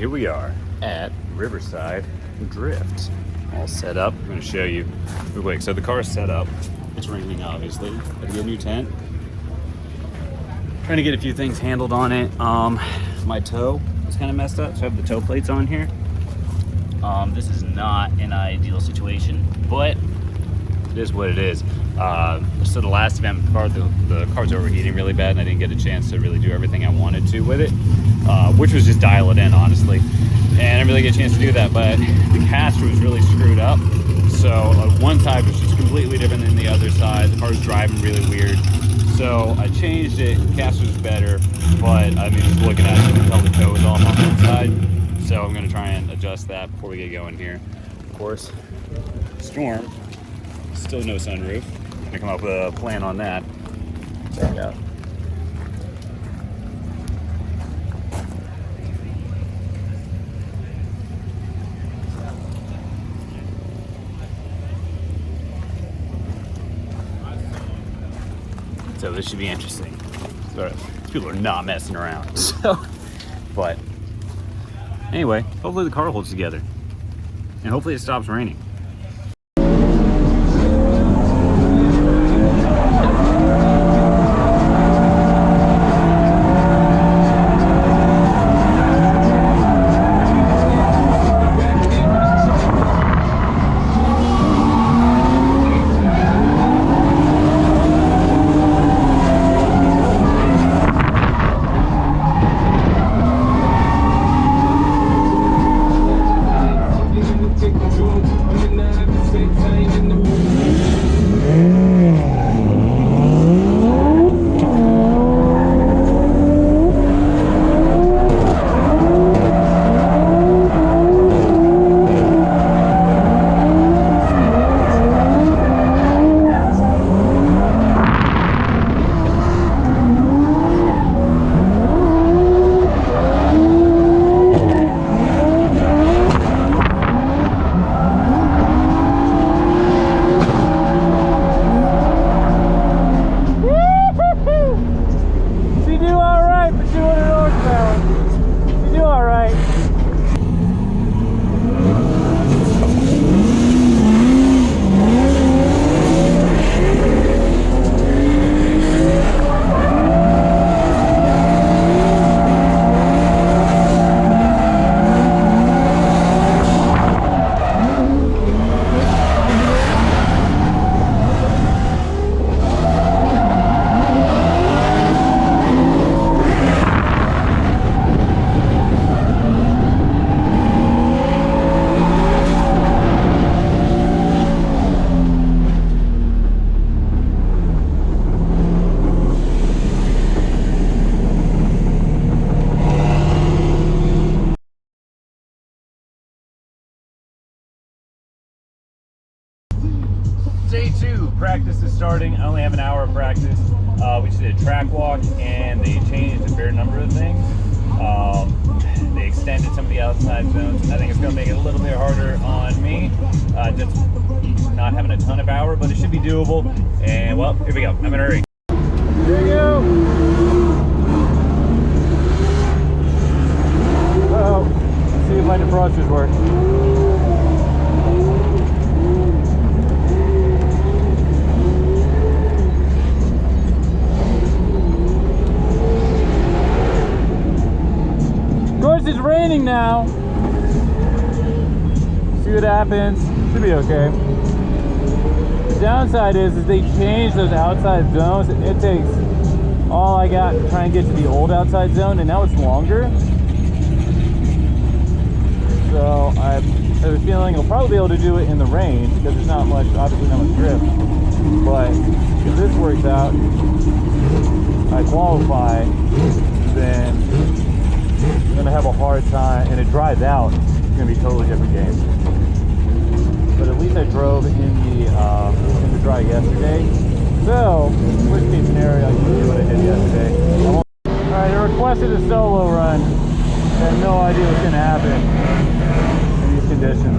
here we are at Riverside Drift. All set up. I'm going to show you real quick. So the car is set up. It's raining, obviously. Had to get a new tent. Trying to get a few things handled on it. My toe is kind of messed up, so I have the toe plates on here. This is not an ideal situation, but it is what it is. So the last event, the car's overheating really bad, and I didn't get a chance to really do everything I wanted to with it, which was just dial it in, honestly. And I didn't really get a chance to do that, but the caster was really screwed up. So one side was just completely different than the other side. The car's driving really weird. So I changed it, the caster's better, but I mean, just looking at it, you can tell the toe is off on one side. So I'm gonna try and adjust that before we get going here. Of course, storm, still no sunroof. Gonna come up with a plan on that. Check it out. So this should be interesting. These people are not messing around. So, but anyway, hopefully the car holds together, and hopefully it stops raining. Day 2, practice is starting. I only have an hour of practice. We just did a track walk, and they changed a fair number of things. They extended some of the outside zones. I think it's going to make it a little bit harder on me, just not having a ton of power, but it should be doable. And well, here we go. I'm in a hurry. Here we go. Let's see if my defrosters work. It's raining now. See what happens. Should be okay. The downside is they changed those outside zones. It takes all I got to try and get to the old outside zone, and now it's longer. So I have a feeling I'll probably be able to do it in the rain because there's not much, obviously not much drift. But if this works out, I qualify, then I'm going to have a hard time, and it dries out. It's going to be a totally different game. But at least I drove in the dry yesterday. So, worst case scenario, I can do what I did yesterday. Alright, I requested a solo run. I had no idea what's going to happen in these conditions.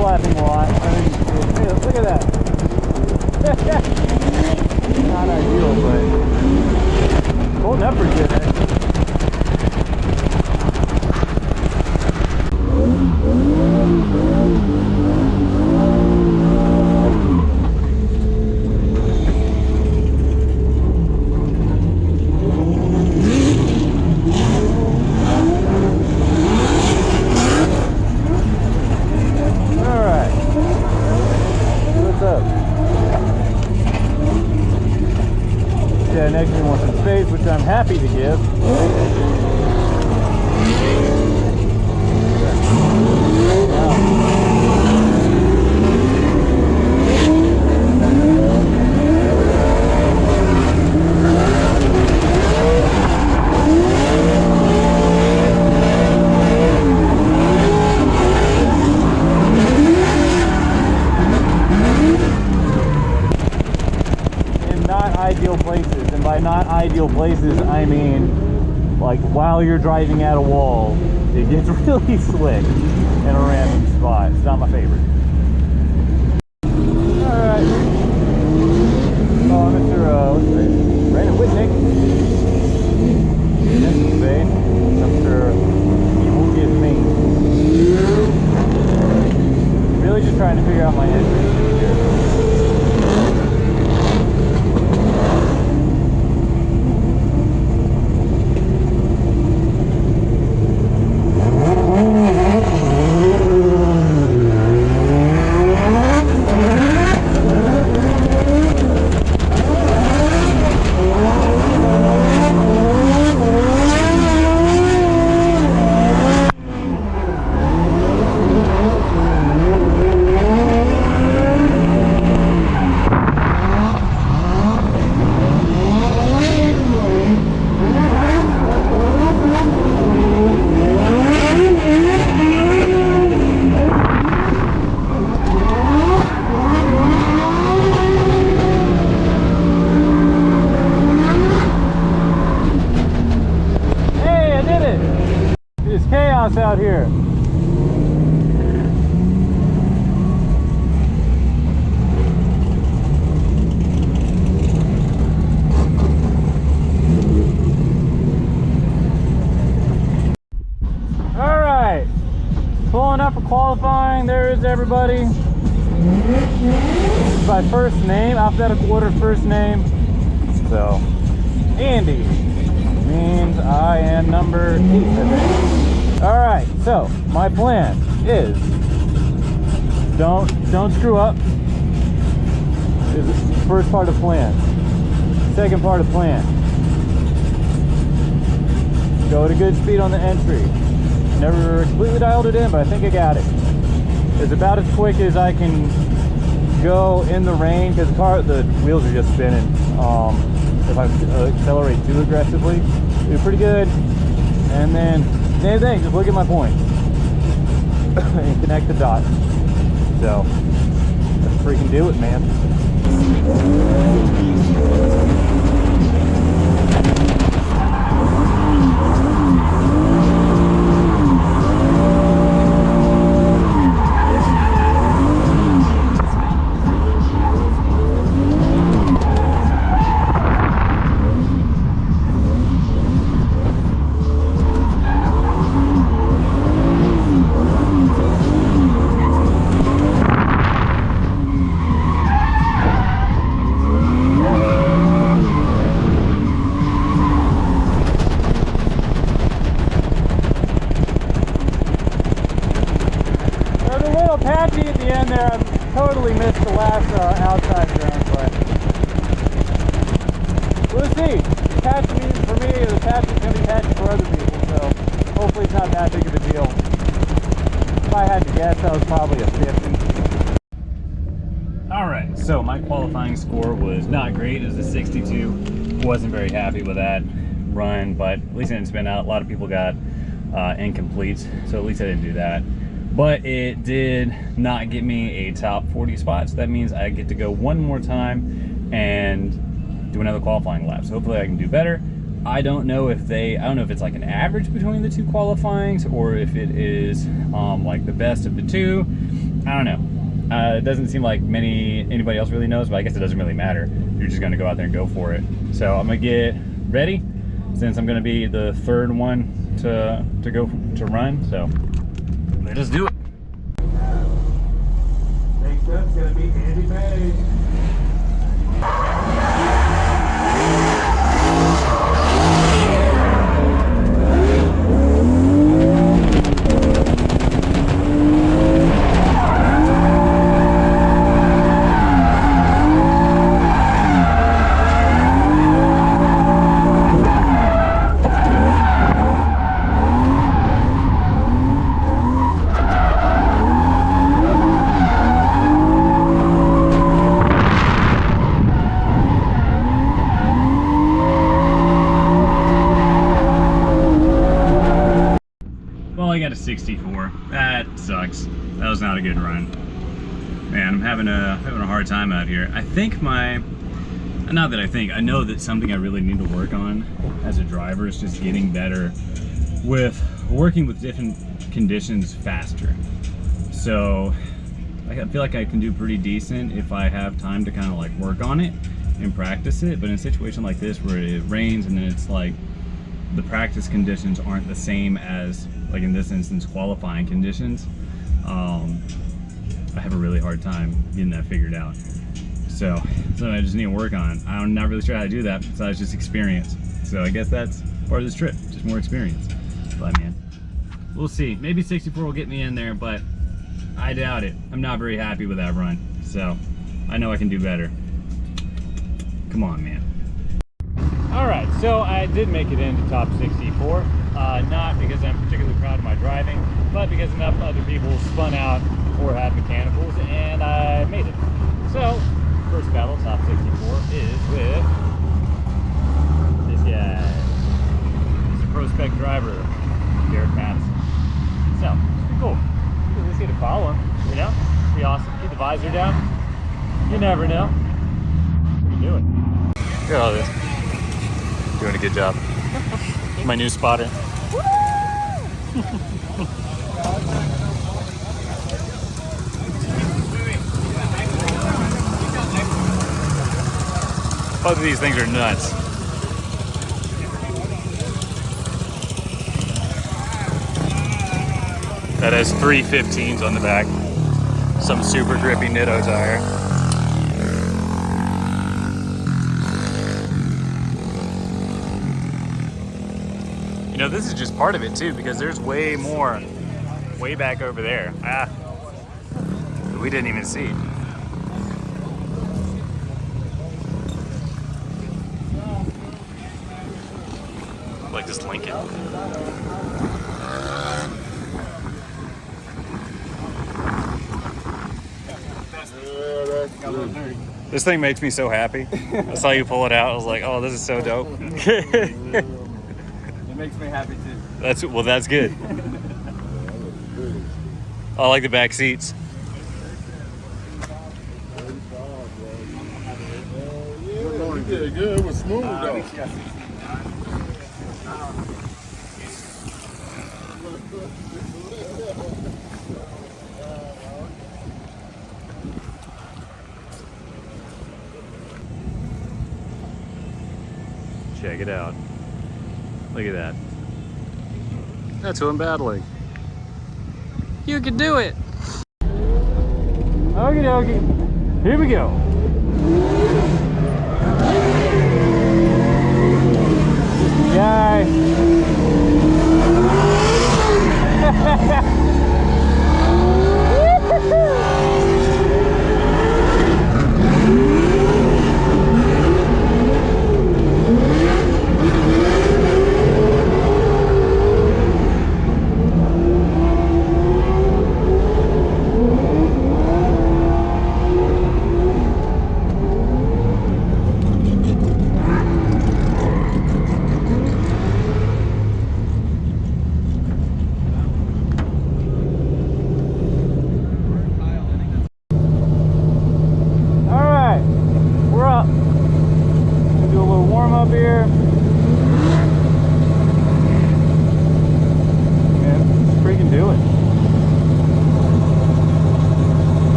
flapping a lot. Hey, look at that. Not ideal, but holding up pretty good, man. Next, we want some space, which I'm happy to give. Ideal places, and by not ideal places I mean like while you're driving at a wall it gets really slick in a random spot. It's not my favorite. Alright, oh, Mr. What's his name? Brandon Whitnick. That's his name. I'm sure he will get me. Really just trying to figure out my entrance here. Out here. All right, pulling up for qualifying. There is everybody. This is my first name, alphabetical order first name. So Andy means I am number 8, I think. Alright, so my plan is don't screw up is the first part of the plan. Second part of the plan, go at a good speed on the entry. Never completely dialed it in, but I think I got it. It's about as quick as I can go in the rain because the wheels are just spinning. If I accelerate too aggressively, do pretty good. And then same thing, just look at my point and connect the dots. So let's freaking do it, man. Patchy at the end there. I totally missed the last outside turn, but we'll see. The patchy for me, the patchy is going to be patchy for other people, so hopefully it's not that big of a deal. If I had to guess, that was probably a 50. Alright, so my qualifying score was not great. It was a 62. Wasn't very happy with that run, but at least I didn't spin out. A lot of people got incompletes, so at least I didn't do that. But it did not get me a top 40 spot, so that means I get to go one more time and do another qualifying lap. So hopefully I can do better. I don't know if it's like an average between the two qualifyings or if it is like the best of the two. I don't know. It doesn't seem like anybody else really knows, but I guess it doesn't really matter. You're just gonna go out there and go for it. So I'm gonna get ready, since I'm gonna be the third one to run. So let's do it. Next up's gonna be Andy May. Well, I got a 64. That sucks. That was not a good run. Man, I'm having a hard time out here. I think I know that something I really need to work on as a driver is just getting better with working with different conditions faster. So I feel like I can do pretty decent if I have time to kind of like work on it and practice it. But in a situation like this where it rains and then it's like the practice conditions aren't the same as, like in this instance, qualifying conditions, I have a really hard time getting that figured out. So I just need to work on. I'm not really sure how to do that besides just experience. So I guess that's part of this trip, just more experience. But man, we'll see. Maybe 64 will get me in there, but I doubt it. I'm not very happy with that run. So I know I can do better. Come on, man. All right, so I did make it into top 64. Not because I'm particularly proud of my driving, but because enough other people spun out or had mechanicals, and I made it. So, first battle, top 64, is with this guy. He's a pro spec driver, Derek Madison. So, it's pretty cool. You at least get to follow him, you know? Pretty awesome. Keep the visor down. You never know. What are you doing? Look at all this. Doing a good job. My new spotter. Both of these things are nuts. That has 3 15s on the back. Some super grippy Nitto tire. You know, this is just part of it too, because there's way more way back over there. We didn't even see. Like this Lincoln. This thing makes me so happy. I saw you pull it out. I was like, oh, this is so dope. It makes me happy too. That's good. I like the back seats. You did good. It was smooth though. Check it out. Look at that. That's who I'm battling. You can do it. Okie dokie. Here we go. Guy.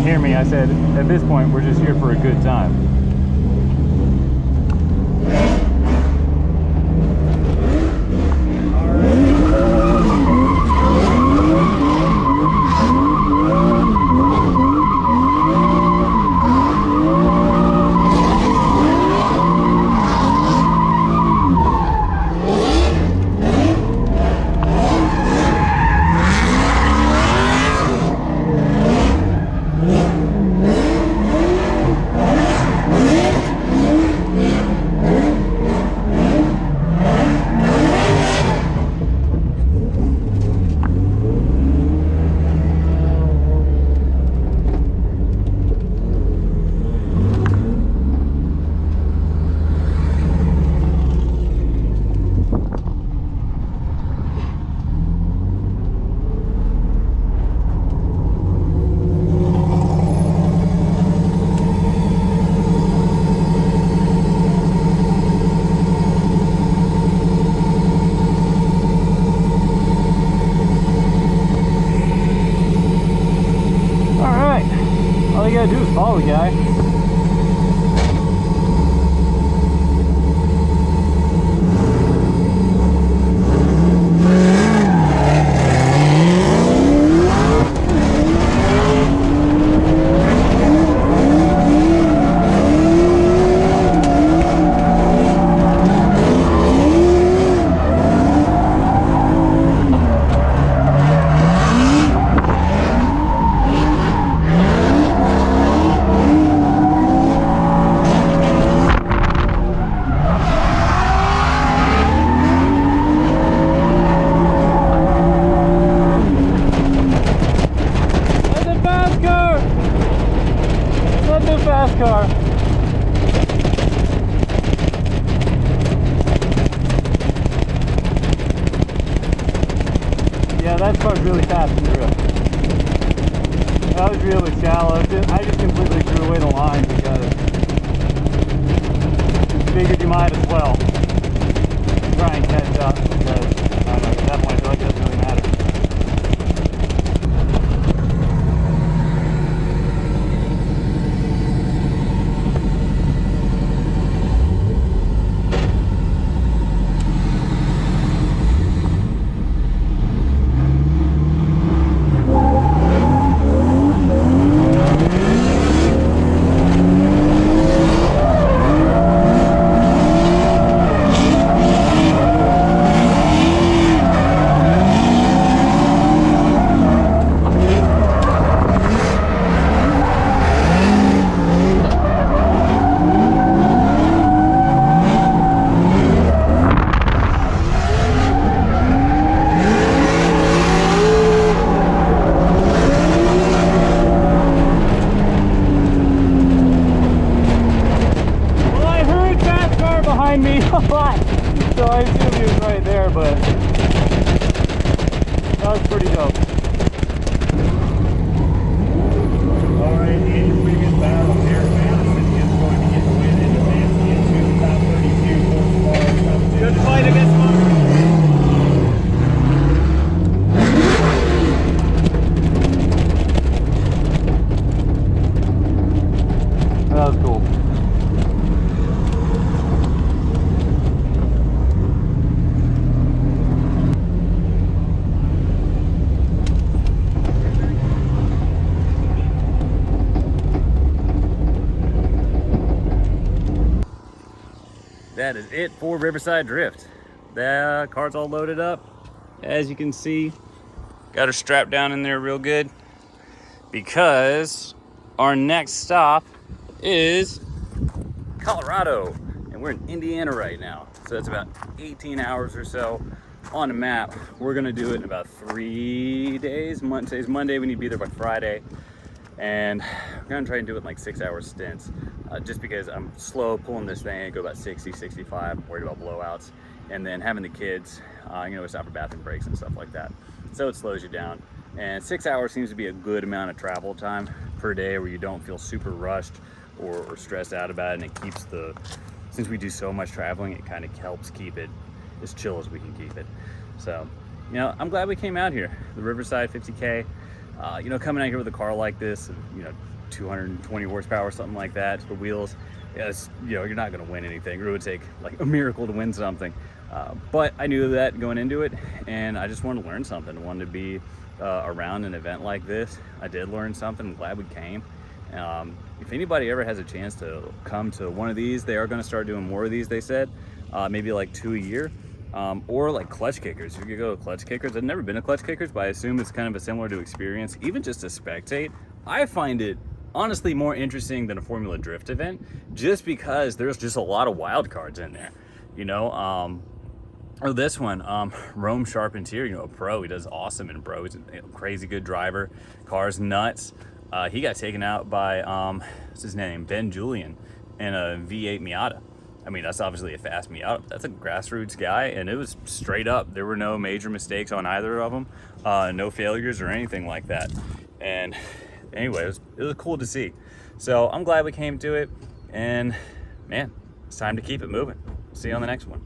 hear me. I said, at this point, we're just here for a good time. All you gotta do is follow the guy. Car. Yeah, that car's really fast and drift. That was really shallow. I just completely threw away the line because I figured you might as well try and catch up because I don't know, at that point I feel like it doesn't really matter. Me a lot, so I assumed he was right there, but that was pretty dope. Alright, in your previous battle, Derek Madison is going to get the win and advance into the top 32 horsepower competition. Good fight against Mark. That was cool. That is it for Riverside Drift. The car's all loaded up. As you can see, got her strapped down in there real good because our next stop is Colorado and we're in Indiana right now. So that's about 18 hours or so on a map. We're gonna do it in about 3 days. Today's Monday, we need to be there by Friday. And we're gonna try and do it in like 6-hour stints just because I'm slow pulling this thing. I go about 60, 65, I'm worried about blowouts. And then having the kids, we stop for bathroom breaks and stuff like that. So it slows you down. And 6 hours seems to be a good amount of travel time per day where you don't feel super rushed or stressed out about it. And it keeps since we do so much traveling, it kind of helps keep it as chill as we can keep it. So, I'm glad we came out here. The Riverside 50K. Coming out here with a car like this, and 220 horsepower or something like that. The wheels, yeah, you're not going to win anything. It would take like a miracle to win something. But I knew that going into it, and I just wanted to learn something. I wanted to be around an event like this. I did learn something. I'm glad we came. If anybody ever has a chance to come to one of these, they are going to start doing more of these, they said, maybe like 2 a year, or like clutch kickers. If you could go to clutch kickers, I've never been to clutch kickers, but I assume it's kind of a similar to experience. Even just to spectate, I find it honestly more interesting than a Formula Drift event, just because there's just a lot of wild cards in there, or this one, Rome Charpentier, a pro. He does awesome in pro. He's a crazy good driver. Car's nuts. He got taken out by, what's his name? Ben Julian in a V8 Miata. I mean, that's obviously a fast Miata. That's a grassroots guy, and it was straight up. There were no major mistakes on either of them, no failures or anything like that. And anyway, it was cool to see. So I'm glad we came to it, and man, it's time to keep it moving. See you on the next one.